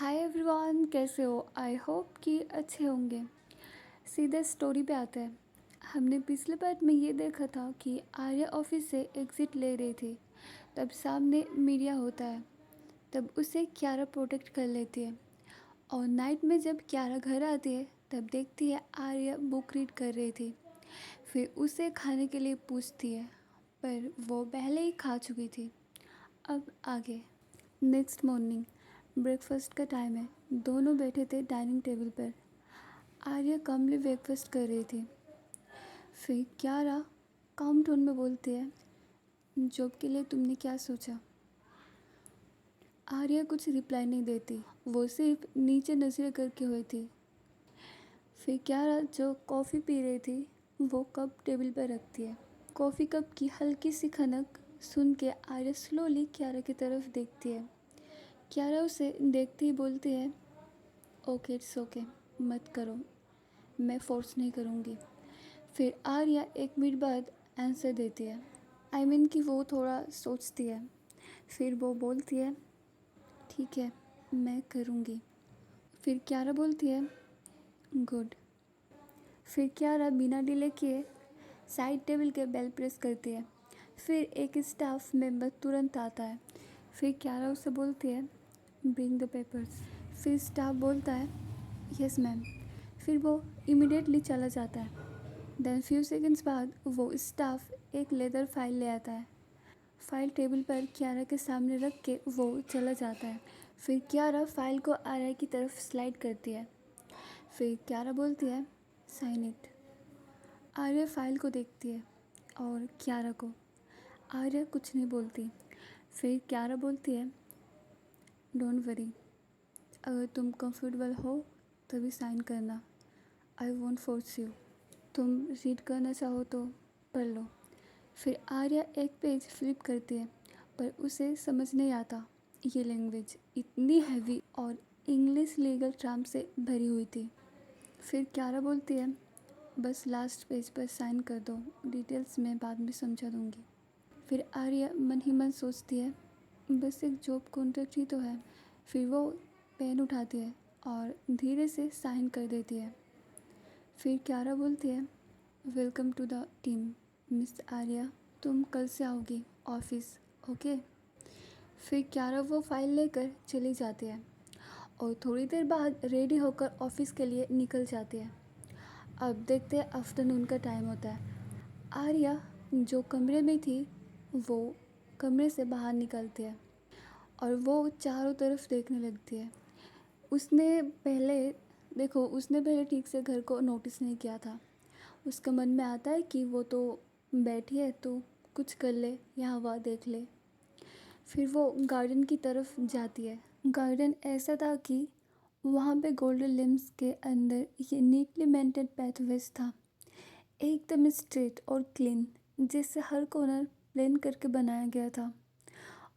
Hi everyone, कैसे हो? I hope कि अच्छे होंगे। सीधे स्टोरी पे आते हैं। हमने पिछले पार्ट में ये देखा था कि आर्या ऑफिस से एग्ज़िट ले रही थी। तब सामने मीडिया होता है। तब उसे क्यारा प्रोटेक्ट कर लेती है। और नाइट में जब क्यारा घर आती है तब देखती है आर्या बुक रीड कर रही थी। फिर उसे खाने के लिए पूछती है, पर वो पहले ही खा चुकी थी। अब आगे। नेक्स्ट मॉर्निंग ब्रेकफास्ट का टाइम है। दोनों बैठे थे डाइनिंग टेबल पर। आर्या कामली ब्रेकफास्ट कर रही थी। फिर क्यारा काम टोन में बोलती है, जॉब के लिए तुमने क्या सोचा? आर्या कुछ रिप्लाई नहीं देती, वो सिर्फ नीचे नजरें करके हुई थी। फिर क्यारा जो कॉफ़ी पी रही थी वो कप टेबल पर रखती है। कॉफ़ी कप की हल्की सी खनक सुन के आर्या स्लोली क्यारा की तरफ देखती है। क्यारा उसे देखते ही बोलती है, ओके इट्स ओके, मत करो, मैं फ़ोर्स नहीं करूँगी। फिर आर्या 1 मिनट बाद आंसर देती है। आई मीन कि वो थोड़ा सोचती है। फिर वो बोलती है, ठीक है, मैं करूँगी। फिर क्यारा बोलती है, गुड। फिर क्यारा बिना डिले किए साइड टेबल के बेल प्रेस करती है। फिर एक स्टाफ मेंबर तुरंत आता है। फिर क्यारा उसे बोलती है, ब्रिंग द पेपर्स। फिर स्टाफ बोलता है, यस मैम। फिर वो इमिडिएटली चला जाता है। देन फ्यू सेकंड्स बाद वो स्टाफ एक लेदर फाइल ले आता है। फाइल टेबल पर क्यारा के सामने रख के वो चला जाता है। फिर क्यारा फाइल को आर्या की तरफ स्लाइड करती है। फिर क्यारा बोलती है, साइन इट। आर्या फाइल को देखती है और क्यारा को। आर्या कुछ नहीं बोलती। फिर क्यारा बोलती है, डोंट वरी, अगर तुम कंफर्टेबल हो तभी साइन करना, आई वोंट फोर्स यू। तुम रीड करना चाहो तो पढ़ लो। फिर आर्या एक पेज फ्लिप करती है, पर उसे समझ नहीं आता। ये लैंग्वेज इतनी हैवी और इंग्लिश लीगल टर्म से भरी हुई थी। फिर क्यारा बोलती है, बस लास्ट पेज पर साइन कर दो, डिटेल्स मैं बाद में समझा दूँगी। फिर आर्या मन ही मन सोचती है, बस एक जॉब कॉन्ट्रैक्ट ही तो है। फिर वो पेन उठाती है और धीरे से साइन कर देती है। फिर क्यारा बोलती है, welcome to the team miss Arya, तुम कल से आओगी ऑफिस, ओके? फिर क्यारा वो फाइल लेकर चली जाती है और थोड़ी देर बाद रेडी होकर ऑफिस के लिए निकल जाती है। अब देखते हैं आफ्टरनून का टाइम होता है। आर्या जो कमरे में थी वो कमरे से बाहर निकलती है और वो चारों तरफ देखने लगती है। उसने पहले ठीक से घर को नोटिस नहीं किया था। उसके मन में आता है कि वो तो बैठी है तो कुछ कर ले, यहाँ हवा देख ले। फिर वो गार्डन की तरफ जाती है। गार्डन ऐसा था कि वहाँ पे गोल्डन लिम्स के अंदर ये नीटली मेंटेन पैथवेज था, एकदम स्ट्रेट और क्लीन, जिससे हर कॉर्नर प्लेन करके बनाया गया था।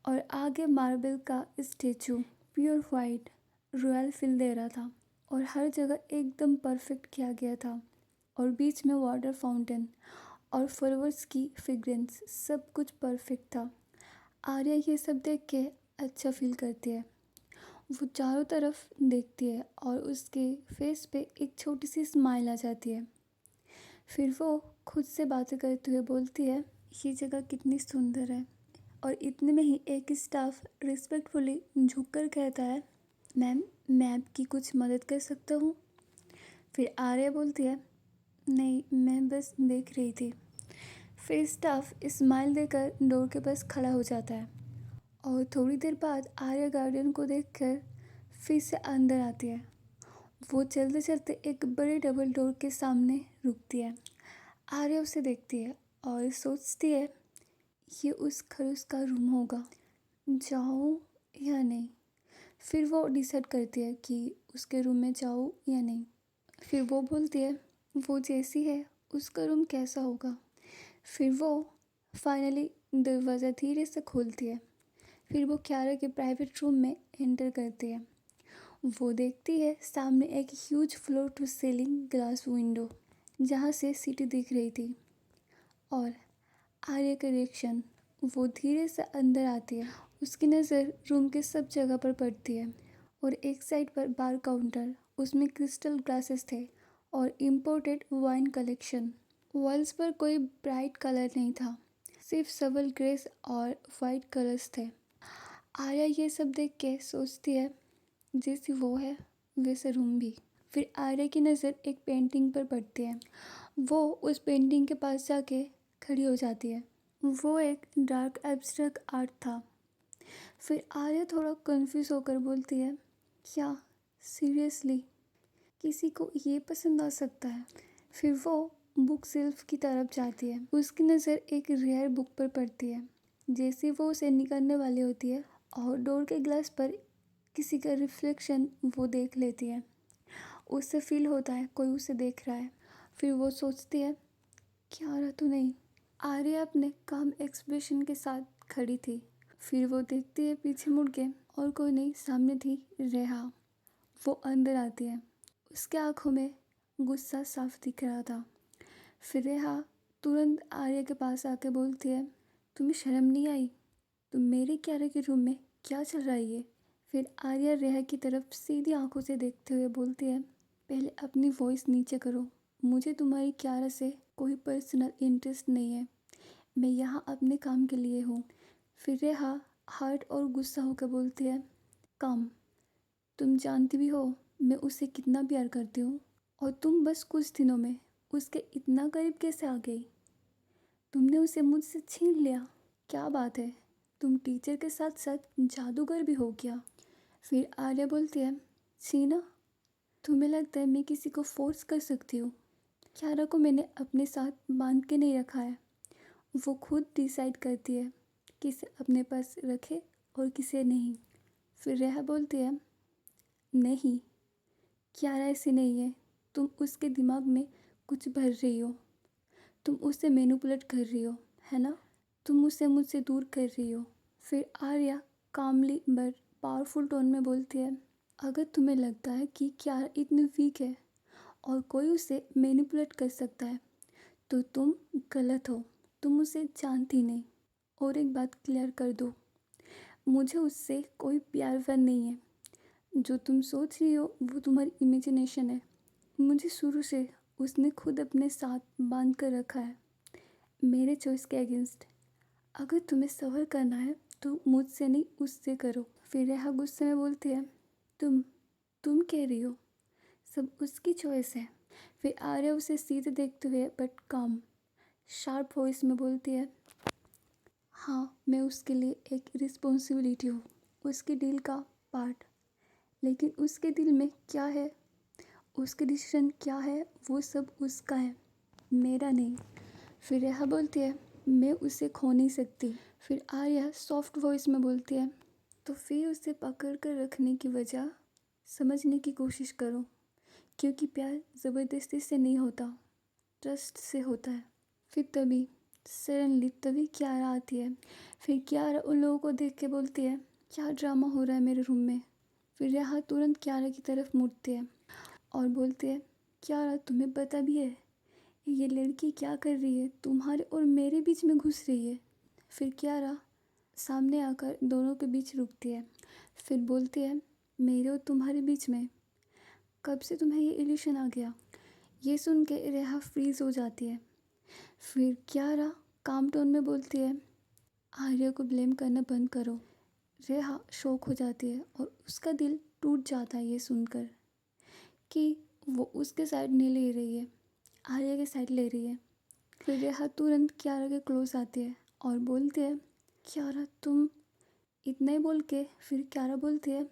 और आगे मार्बल का statue pure white royal feel दे रहा था और हर जगह एकदम परफेक्ट किया गया था। और बीच में वाटर फाउंटेन और फ्लावर्स की फ्रेग्रेंस, सब कुछ परफेक्ट था। आर्या ये सब देख के अच्छा फील करती है। वो चारों तरफ देखती है और उसके फेस पे एक छोटी सी स्माइल आ जाती है। फिर वो खुद से बातें करते हुए बोलती है, ये जगह कितनी सुंदर है। और इतने में ही एक स्टाफ रिस्पेक्टफुली झुककर कहता है, मैम, मैं आपकी कुछ मदद कर सकता हूँ? फिर आर्या बोलती है, नहीं, मैं बस देख रही थी। फिर स्टाफ स्माइल देकर डोर के पास खड़ा हो जाता है और थोड़ी देर बाद आर्या गार्डन को देखकर फिर से अंदर आती है। वो चलते चलते एक बड़े डबल डोर के सामने रुकती है। आर्या उसे देखती है और सोचती है, ये उस खड़ूस का रूम होगा, जाऊँ या नहीं। फिर वो डिसाइड करती है कि उसके रूम में जाऊँ या नहीं। फिर वो बोलती है, वो जैसी है उसका रूम कैसा होगा। फिर वो फाइनली दरवाज़ा धीरे से खोलती है। फिर वो क्यारा के प्राइवेट रूम में एंटर करती है। वो देखती है सामने एक huge floor to ceiling glass window, जहाँ से सिटी दिख रही थी। और आर्या का रिएक्शन, वो धीरे से अंदर आती है। उसकी नज़र रूम के सब जगह पर पड़ती है और एक साइड पर बार काउंटर, उसमें क्रिस्टल ग्लासेस थे और इम्पोर्टेड वाइन कलेक्शन। वॉल्स पर कोई ब्राइट कलर नहीं था, सिर्फ सबल ग्रेस और वाइट कलर्स थे। आर्या ये सब देख के सोचती है जैसी वो है वैसे रूम भी। फिर आर्या की नज़र एक पेंटिंग पर पड़ती है। वो उस पेंटिंग के पास जाके खड़ी हो जाती है। वो एक डार्क एब्स्ट्रैक्ट आर्ट था। फिर आर्या थोड़ा कंफ्यूज होकर बोलती है, क्या सीरियसली किसी को ये पसंद आ सकता है? फिर वो बुक शेल्फ की तरफ जाती है। उसकी नज़र एक रेयर बुक पर पड़ती है। जैसे वो उसे निकालने वाली होती है और डोर के ग्लास पर किसी का रिफ्लेक्शन वो देख लेती है। उससे फील होता है कोई उसे देख रहा है। फिर वो सोचती है, क्या रहा तो नहीं? आर्या अपने काम एक्सप्रेशन के साथ खड़ी थी। फिर वो देखती है पीछे मुड़ के और कोई नहीं, सामने थी रेहा। वो अंदर आती है। उसके आंखों में गुस्सा साफ दिख रहा था। फिर रेहा तुरंत आर्या के पास आके बोलती है, तुम्हें शर्म नहीं आई? तुम मेरे क्यारा के रूम में क्या चल रहा है ये? फिर आर्या रेहा की तरफ सीधी आंखों से देखते हुए बोलती है, पहले अपनी वॉइस नीचे करो। मुझे तुम्हारी क्यारा से कोई पर्सनल इंटरेस्ट नहीं है। मैं यहाँ अपने काम के लिए हूँ। फिर रेहा हर्ट और गुस्सा होकर बोलती है, काम? तुम जानती भी हो मैं उससे कितना प्यार करती हूँ और तुम बस कुछ दिनों में उसके इतना करीब कैसे आ गई? तुमने उसे मुझसे छीन लिया। क्या बात है, तुम टीचर के साथ साथ जादूगर भी हो क्या? फिर आर्या बोलती है, छीना? तुम्हें लगता है मैं किसी को फोर्स कर सकती हूँ? क्यारा को मैंने अपने साथ बांध के नहीं रखा है। वो खुद डिसाइड करती है किसे अपने पास रखे और किसे नहीं। फिर रेहा बोलती है, नहीं, क्यारा ऐसी नहीं है। तुम उसके दिमाग में कुछ भर रही हो। तुम उसे मैनिपुलेट कर रही हो, है ना? तुम उसे मुझसे दूर कर रही हो। फिर आर्या कामली बट पावरफुल टोन में बोलती है, अगर तुम्हें लगता है कि क्यारा इतनी वीक है और कोई उसे मैनिपुलेट कर सकता है तो तुम गलत हो। तुम उसे जानती नहीं। और एक बात क्लियर कर दो, मुझे उससे कोई प्यार व्यार नहीं है। जो तुम सोच रही हो वो तुम्हारी इमेजिनेशन है। मुझे शुरू से उसने खुद अपने साथ बांध कर रखा है, मेरे चॉइस के अगेंस्ट। अगर तुम्हें सफ़र करना है तो मुझसे नहीं उससे करो। फिर रेहा गुस्से में बोलती है, तुम कह रही हो सब उसकी चॉइस है? फिर आर्या उसे सीधे देखते हुए बट काम शार्प वॉइस में बोलती है, हाँ मैं उसके लिए एक रिस्पॉन्सिबिलिटी हूँ, उसके डील का पार्ट। लेकिन उसके दिल में क्या है, उसके डिसीजन क्या है, वो सब उसका है, मेरा नहीं। फिर रेहा बोलती है, मैं उसे खो नहीं सकती। फिर आर्या सॉफ्ट वॉइस में बोलती है, तो फिर उसे पकड़ कर रखने की वजह समझने की कोशिश करो, क्योंकि प्यार ज़बरदस्ती से नहीं होता, ट्रस्ट से होता है। फिर तभी क्यारा आती है। फिर क्यारा उन लोगों को देख के बोलती है, क्या ड्रामा हो रहा है मेरे रूम में? फिर रेहा तुरंत क्यारा की तरफ मुड़ती है और बोलती है, क्यारा तुम्हें पता भी है ये लड़की क्या कर रही है? तुम्हारे और मेरे बीच में घुस रही है। फिर क्यारा सामने आकर दोनों के बीच रुकती है। फिर बोलती है, मेरे और तुम्हारे बीच में कब से तुम्हें ये इल्यूशन आ गया? ये सुन के रेहा फ्रीज हो जाती है। फिर क्यारा काम टोन में बोलती है, आर्या को ब्लेम करना बंद करो। रेहा शॉक हो जाती है और उसका दिल टूट जाता है ये सुनकर कि वो उसके साइड नहीं ले रही है, आर्या के साइड ले रही है। फिर रेहा तुरंत क्यारा के क्लोज आती है और बोलती है, क्यारा तुम? इतना ही बोल के फिर क्यारा बोलती है,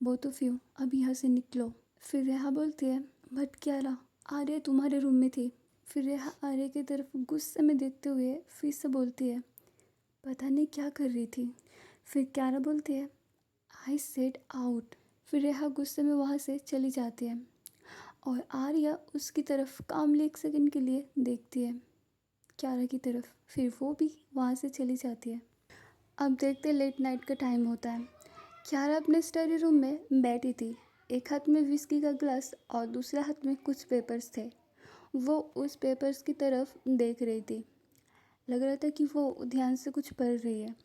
बोथ ऑफ यू अब यहाँ से निकलो। फिर रेहा बोलती है, बट क्यारा आर्या तुम्हारे रूम में थी। फिर रेहा आर्या की तरफ गुस्से में देखते हुए फिर से बोलती है, पता नहीं क्या कर रही थी। फिर क्यारा बोलती है, आई सेड आउट। फिर रेहा गुस्से में वहाँ से चली जाती है और आर्या उसकी तरफ कामली एक सेकंड के लिए देखती है क्यारा की तरफ, फिर वो भी वहाँ से चली जाती है। अब देखते लेट नाइट का टाइम होता है। क्यारा अपने स्टडी रूम में बैठी थी। एक हाथ में विस्की का ग्लास और दूसरे हाथ में कुछ पेपर्स थे। वो उस पेपर्स की तरफ देख रही थी। लग रहा था कि वो ध्यान से कुछ पढ़ रही है।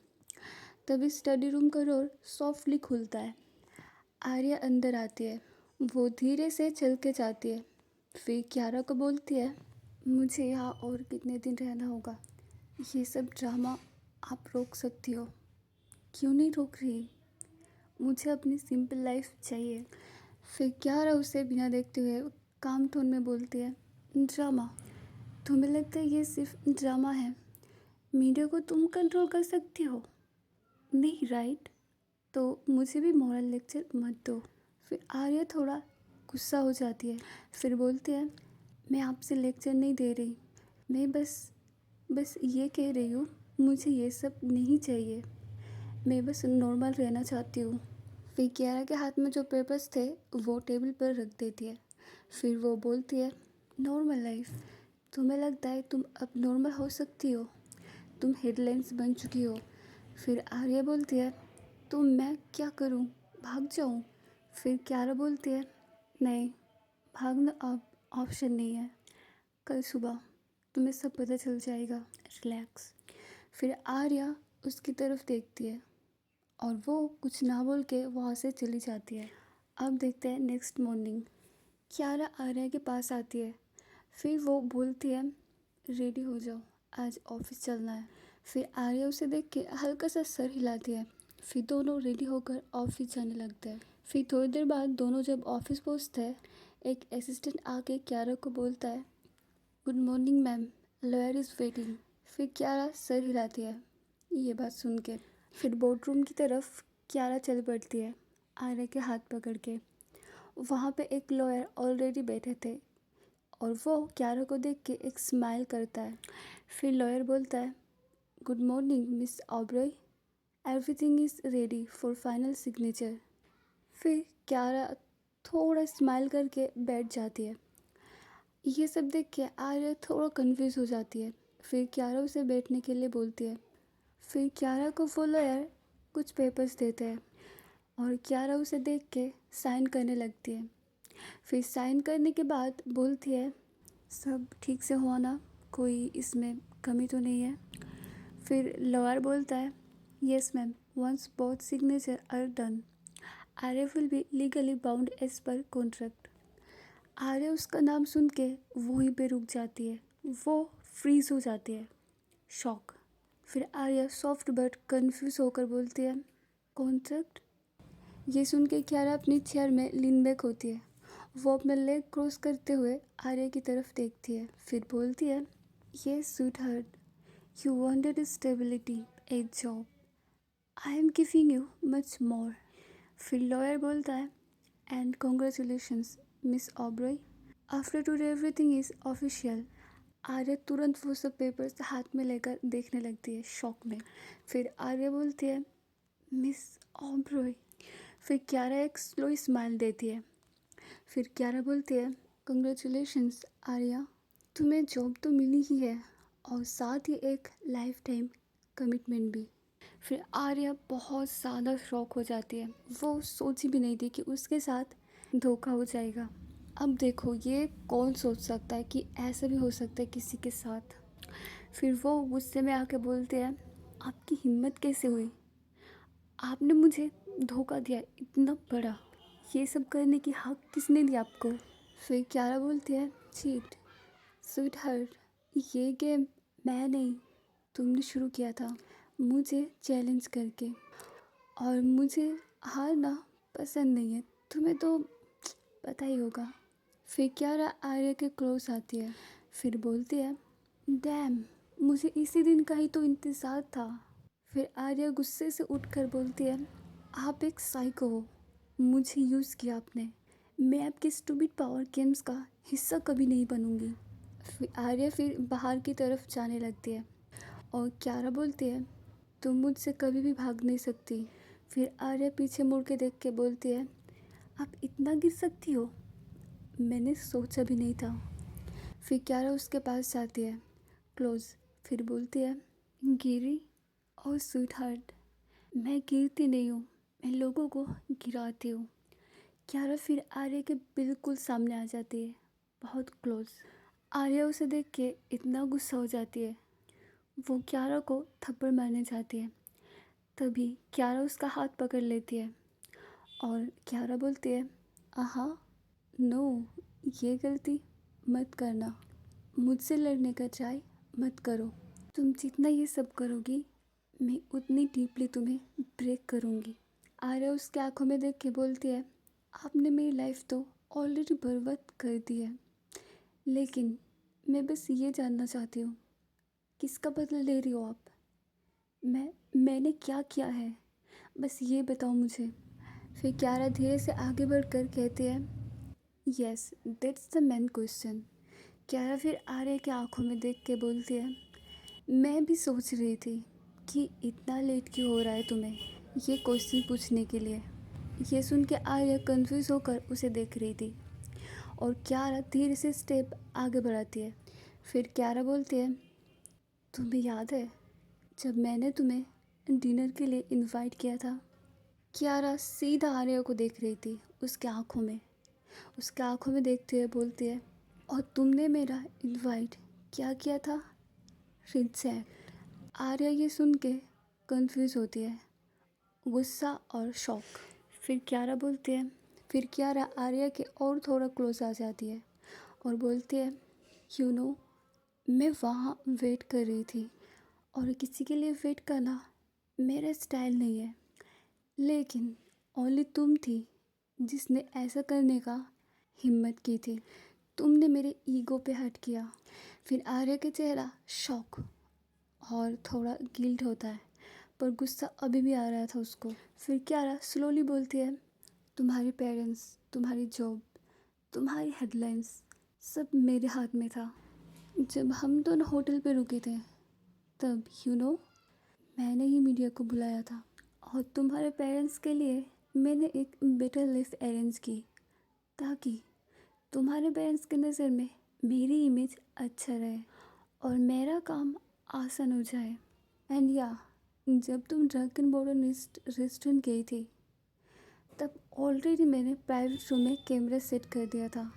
तभी स्टडी रूम का डोर सॉफ्टली खुलता है। आर्या अंदर आती है। वो धीरे से चल के जाती है। फिर क्यारा को बोलती है, मुझे यहाँ और कितने दिन रहना होगा? ये सब ड्रामा आप रोक सकती हो। क्यों नहीं रोक रही? मुझे अपनी सिंपल लाइफ चाहिए। फिर क्यारा उसे बिना देखते हुए काम टोन में बोलती है, ड्रामा? तुम्हें लगता है ये सिर्फ ड्रामा है? मीडिया को तुम कंट्रोल कर सकती हो? नहीं, राइट? तो मुझे भी मॉरल लेक्चर मत दो। फिर आर्या थोड़ा गुस्सा हो जाती है। फिर बोलती है, मैं आपसे लेक्चर नहीं दे रही। मैं बस ये कह रही हूँ, मुझे ये सब नहीं चाहिए। मैं बस नॉर्मल रहना चाहती हूँ। फिर कियारा के हाथ में जो पेपर्स थे वो टेबल पर रख देती है। फिर वो बोलती है, नॉर्मल लाइफ? तुम्हें लगता है तुम अब नॉर्मल हो सकती हो? तुम हेडलाइंस बन चुकी हो। फिर आर्या बोलती है, तो मैं क्या करूँ? भाग जाऊँ? फिर कियारा बोलती है, नहीं, भागना अब ऑप्शन नहीं है। कल सुबह तुम्हें सब पता चल जाएगा। रिलैक्स। फिर आर्या उसकी तरफ देखती है और वो कुछ ना बोल के वहाँ से चली जाती है। अब देखते हैं नेक्स्ट मॉर्निंग। कियारा आर्या के पास आती है। फिर वो बोलती है, रेडी हो जाओ, आज ऑफिस चलना है। फिर आर्या उसे देख के हल्का सा सर हिलाती है। फिर दोनों रेडी होकर ऑफिस जाने लगते हैं। फिर थोड़ी देर बाद दोनों जब ऑफिस पहुंचते हैं, एक असिस्टेंट आके कियारा को बोलता है, good morning ma'am, lawyer is waiting. फिर कियारा सर हिलाती है ये बात सुन के। फिर बोर्ड रूम की तरफ कियारा चल पड़ती है, आर्या के हाथ पकड़ के। वहाँ पे एक लॉयर ऑलरेडी बैठे थे और वो कियारा को देख के एक स्माइल करता है। फिर लॉयर बोलता है, good morning Miss Oberoi, everything is ready for final signature. फिर कियारा थोड़ा स्माइल करके बैठ जाती है। ये सब देख के आर्या थोड़ा कंफ्यूज हो जाती है। फिर कियारा उसे बैठने के लिए बोलती है। फिर कियारा को वो लॉयर कुछ पेपर्स देते हैं और कियारा उसे देख के साइन करने लगती है। फिर साइन करने के बाद बोलती है, सब ठीक से हुआ ना? कोई इसमें कमी तो नहीं है? फिर लॉयर बोलता है, yes ma'am, once both signature are done, Arya will be legally bound as per contract. Arya उसका नाम सुन के वहीं पे रुक जाती है। वो फ्रीज हो जाती है, शॉक। फिर आर्या सॉफ्ट बट कंफ्यूज होकर बोलती है, कॉन्ट्रैक्ट? ये सुन के कियारा अपनी चेयर में लीन बैक होती है। वो अपना लेग क्रॉस करते हुए आर्या की तरफ देखती है। फिर बोलती है, yes sweetheart, you wanted stability, a job, I am giving you much more. फिर लॉयर बोलता है, and congratulations Miss Oberoi, after today everything is official. Arya तुरंत वो सब पेपर्स हाथ में लेकर देखने लगती है, शॉक में। फिर आर्या बोलती है, मिस ऑब्रॉय। फिर कियारा एक स्लो स्माइल देती है। फिर कियारा बोलती है, कंग्रेचुलेशंस आर्या, तुम्हें जॉब तो मिली ही है और साथ ही एक लाइफ टाइम कमिटमेंट भी। फिर आर्या बहुत ज़्यादा शॉक हो जाती है। वो सोची भी नहीं थी कि उसके साथ धोखा हो जाएगा। अब देखो, ये कौन सोच सकता है कि ऐसा भी हो सकता है किसी के साथ। फिर वो गुस्से में आके बोलते हैं, आपकी हिम्मत कैसे हुई? आपने मुझे धोखा दिया इतना बड़ा, ये सब करने की हक किसने दिया आपको? फिर कियारा बोलती है, चीट स्वीट हार्ट, ये गेम मैं नहीं, तुमने शुरू किया था मुझे चैलेंज करके, और मुझे हारना पसंद नहीं है, तुम्हें तो पता ही होगा। फिर कियारा आर्या के क्लोज आती है। फिर बोलती है, डैम, मुझे इसी दिन का ही तो इंतज़ार था। फिर आर्या गुस्से से उठकर बोलती है, आप एक साइको हो, मुझे यूज़ किया आपने, मैं आपके स्टूपिड पावर गेम्स का हिस्सा कभी नहीं बनूंगी। फिर आर्या फिर बाहर की तरफ जाने लगती है और कियारा बोलती है, तुम मुझसे कभी भी भाग नहीं सकती। फिर आर्या पीछे मुड़ के देख के बोलती है, आप इतना गिर सकती हो? मैंने सोचा भी नहीं था। फिर कियारा उसके पास जाती है, क्लोज। फिर बोलती है, गिरी? और स्वीट हार्ट, मैं गिरती नहीं हूँ, मैं लोगों को गिराती हूँ। कियारा फिर आर्या के बिल्कुल सामने आ जाती है, बहुत क्लोज। आर्या उसे देख के इतना गुस्सा हो जाती है, वो कियारा को थप्पड़ मारने जाती है। तभी कियारा उसका हाथ पकड़ लेती है और क्यारा बोलती है, आहा, नो, ये गलती मत करना। मुझसे लड़ने का ट्राई मत करो। तुम जितना ये सब करोगी, मैं उतनी डीपली तुम्हें ब्रेक करूँगी। आर्या उसके आंखों में देख के बोलती है, आपने मेरी लाइफ तो ऑलरेडी बर्बाद कर दी है, लेकिन मैं बस ये जानना चाहती हूँ, किसका बदला ले रही हो आप? मैंने क्या किया है, बस ये बताओ मुझे। फिर क्यारा धीरे से आगे बढ़कर कहती है, yes, that's the main question. Kiara फिर आर्या की आंखों में देख के बोलती है, मैं भी सोच रही थी कि इतना लेट क्यों हो रहा है तुम्हें ये क्वेश्चन पूछने के लिए। ये सुन के आर्या कंफ्यूज होकर उसे देख रही थी और क्यारा धीरे से स्टेप आगे बढ़ाती है। फिर क्यारा बोलती है, तुम्हें याद है जब मैंने तुम्हें डिनर के लिए इनवाइट किया था? क्यारा सीधा आर्या को देख रही थी, उसके आंखों में देखते हुए बोलती है, और तुमने मेरा इनवाइट क्या किया था? रिजेक्ट। आर्या ये सुन के कंफ्यूज होती है, गुस्सा और शॉक। फिर क्यारा आर्या के और थोड़ा क्लोज आ जाती है और बोलती है, यू नो, मैं वहाँ वेट कर रही थी और किसी के लिए वेट करना मेरा स्टाइल नहीं है, लेकिन ओनली तुम थी जिसने ऐसा करने का हिम्मत की थी। तुमने मेरे ईगो पे हट किया। फिर आर्या के चेहरा शॉक और थोड़ा गिल्ट होता है, पर गुस्सा अभी भी आ रहा था उसको। फिर क्यारा स्लोली बोलती है, तुम्हारे पेरेंट्स, तुम्हारी जॉब, तुम्हारी हेडलाइंस, सब मेरे हाथ में था। जब हम दोनों होटल पे रुके थे, तब मैंने ही मीडिया को बुलाया था और तुम्हारे पेरेंट्स के लिए मैंने एक बेटर लाइफ अरेंज की, ताकि तुम्हारे पेरेंट्स की नज़र में मेरी इमेज अच्छा रहे और मेरा काम आसान हो जाए। एंड या, जब तुम ड्रंक एंड बॉर्डर रेस्टोरेंट गई थी, तब ऑलरेडी मैंने प्राइवेट रूम में कैमरा सेट कर दिया था।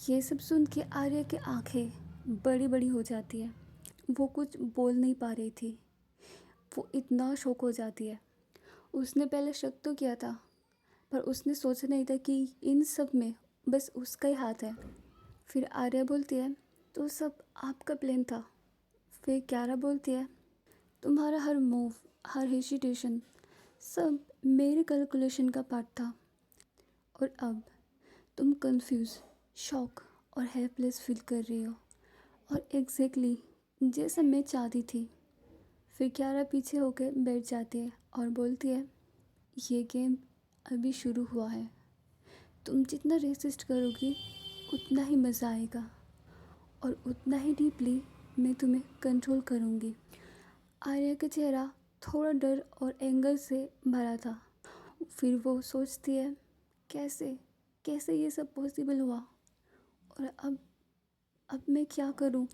ये सब सुन के आर्या की आंखें बड़ी बड़ी हो जाती है। वो कुछ बोल नहीं पा रही थी, वो इतना शौक हो जाती है। उसने पहले शक तो किया था, पर उसने सोचा नहीं था कि इन सब में बस उसका ही हाथ है। फिर आर्या बोलती है, तो सब आपका प्लान था? फिर क्यारा बोलती है, तुम्हारा हर मूव, हर हेजिटेशन, सब मेरे कैलकुलेशन का पार्ट था। और अब तुम कंफ्यूज, शॉक और हेल्पलेस फील कर रही हो, और एग्जैक्टली जैसा मैं चाहती थी। फिर क्यारा पीछे होकर बैठ जाती है और बोलती है, ये गेम अभी शुरू हुआ है। तुम जितना रेसिस्ट करोगी, उतना ही मज़ा आएगा और उतना ही डीपली मैं तुम्हें कंट्रोल करूँगी। आर्या का चेहरा थोड़ा डर और एंगर से भरा था। फिर वो सोचती है, कैसे कैसे ये सब पॉसिबल हुआ, और अब मैं क्या करूँ?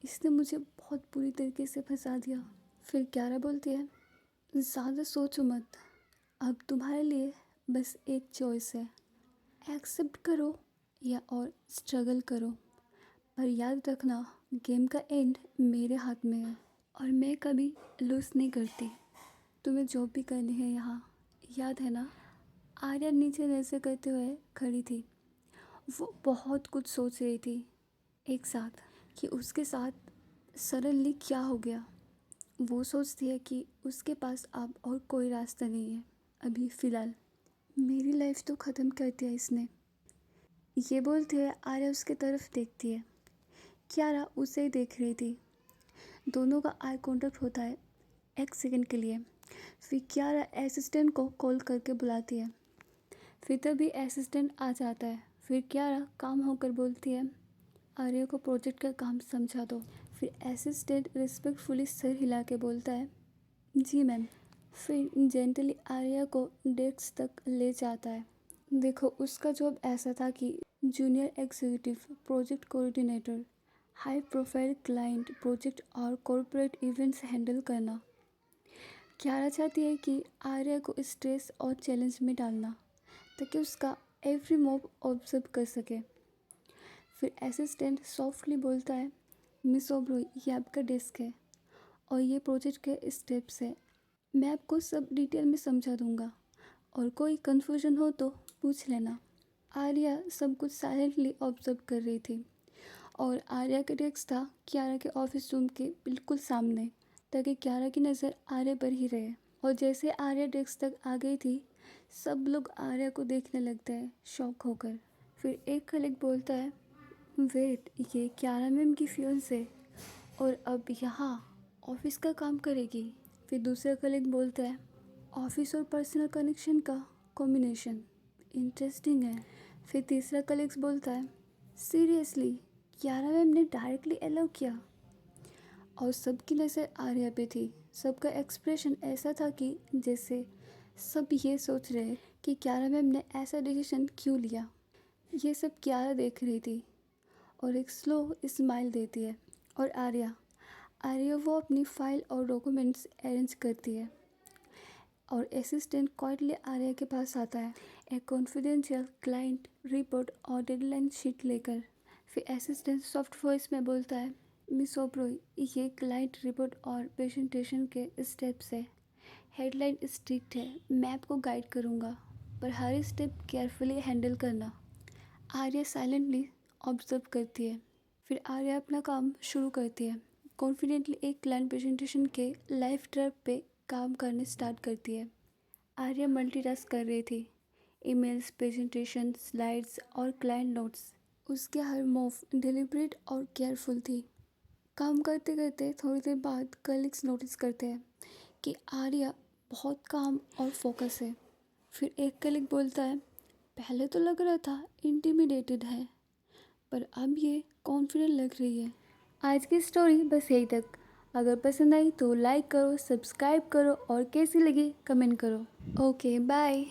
इसने मुझे बहुत बुरी तरीके से फंसा दिया। फिर क्यारा बोलती है, ज़्यादा सोचो मत, अब तुम्हारे लिए बस एक चॉइस है, एक्सेप्ट करो या और स्ट्रगल करो। पर याद रखना, गेम का एंड मेरे हाथ में है और मैं कभी लूज़ नहीं करती। तुम्हें जो भी करनी है यहाँ, याद है ना? आर्या नीचे नज़र करते हुए खड़ी थी। वो बहुत कुछ सोच रही थी एक साथ, कि उसके साथ सडनली क्या हो गया। वो सोचती है कि उसके पास अब और कोई रास्ता नहीं है अभी फ़िलहाल। मेरी लाइफ तो ख़त्म कर दिया इसने। ये बोलते हुए आर्या उसके तरफ देखती है। क्यारा उसे ही देख रही थी। दोनों का आई कांटेक्ट होता है एक सेकंड के लिए। फिर क्यारा असिस्टेंट को कॉल करके बुलाती है। फिर तभी असिस्टेंट आ जाता है। फिर क्यारा काम होकर बोलती है, आर्या को प्रोजेक्ट का काम समझा दो। फिर असिस्टेंट रिस्पेक्टफुली सर हिला के बोलता है, जी मैम। फिर जेंटली आर्या को डेस्क तक ले जाता है। देखो, उसका जॉब ऐसा था कि junior executive, project coordinator, high profile client project और कॉरपोरेट इवेंट्स हैंडल करना। क्यारा चाहती है कि आर्या को स्ट्रेस और चैलेंज में डालना, ताकि उसका एवरी मूव ऑब्जर्व कर सके। फिर असिस्टेंट सॉफ्टली बोलता है, मिस ओब्रॉय, ये आपका डेस्क है और ये प्रोजेक्ट के स्टेप्स है। मैं आपको सब डिटेल में समझा दूंगा और कोई कन्फ्यूजन हो तो पूछ लेना। आर्या सब कुछ साइलेंटली ऑब्जर्व कर रही थी और आर्या का डेस्क था कियारा के ऑफिस रूम के बिल्कुल सामने, ताकि कियारा की नज़र आर्या पर ही रहे। और जैसे आर्या डेस्क तक आ गई थी, सब लोग आर्या को देखने लगते हैं शॉक होकर। फिर एक कलीग बोलता है, वेट, ये कियारा मैम की फियांसे और अब यहाँ ऑफिस का काम करेगी। फिर दूसरा कलीग बोलता है, ऑफिस और पर्सनल कनेक्शन का कॉम्बिनेशन इंटरेस्टिंग है। फिर तीसरा कलीग्स बोलता है, सीरियसली कियारा मैम ने डायरेक्टली अलाउ किया। और सबकी नज़र आर्या पे थी। सबका एक्सप्रेशन ऐसा था कि जैसे सब ये सोच रहे कि कियारा मैम ने ऐसा डिसीजन क्यों लिया। ये सब कियारा देख रही थी और एक स्लो स्माइल देती है। और आर्या आर्या वो अपनी फाइल और डॉक्यूमेंट्स अरेंज करती है और असिस्टेंट क्वाइटली आर्या के पास आता है एक कॉन्फिडेंशियल क्लाइंट रिपोर्ट और डेडलाइन शीट लेकर। फिर असिस्टेंट सॉफ्ट वॉइस में बोलता है, मिस ओब्रॉय, ये क्लाइंट रिपोर्ट और प्रेजेंटेशन के स्टेप्स है। हेडलाइन स्ट्रिक्ट है, मैं आपको गाइड करूँगा, पर हर स्टेप केयरफुली हैंडल करना। आर्या साइलेंटली ऑब्जर्व करती है। फिर आर्या अपना काम शुरू करती है। कॉन्फिडेंटली एक क्लाइंट प्रेजेंटेशन के लाइव ड्राफ्ट पे काम करने स्टार्ट करती है। आर्या मल्टीटास्क कर रही थी, ईमेल्स, प्रेजेंटेशन, स्लाइड्स और क्लाइंट नोट्स। उसके हर मूव डिलिब्रेट और केयरफुल थी। काम करते करते थोड़ी देर बाद कलीग्स नोटिस करते हैं कि आर्या बहुत काम और फोकस है। फिर एक कलीग बोलता है, पहले तो लग रहा था इंटिमिडेटेड है, पर अब ये कॉन्फिडेंट लग रही है। आज की स्टोरी बस यही तक। अगर पसंद आई तो लाइक करो, सब्सक्राइब करो और कैसी लगी कमेंट करो। Okay, bye.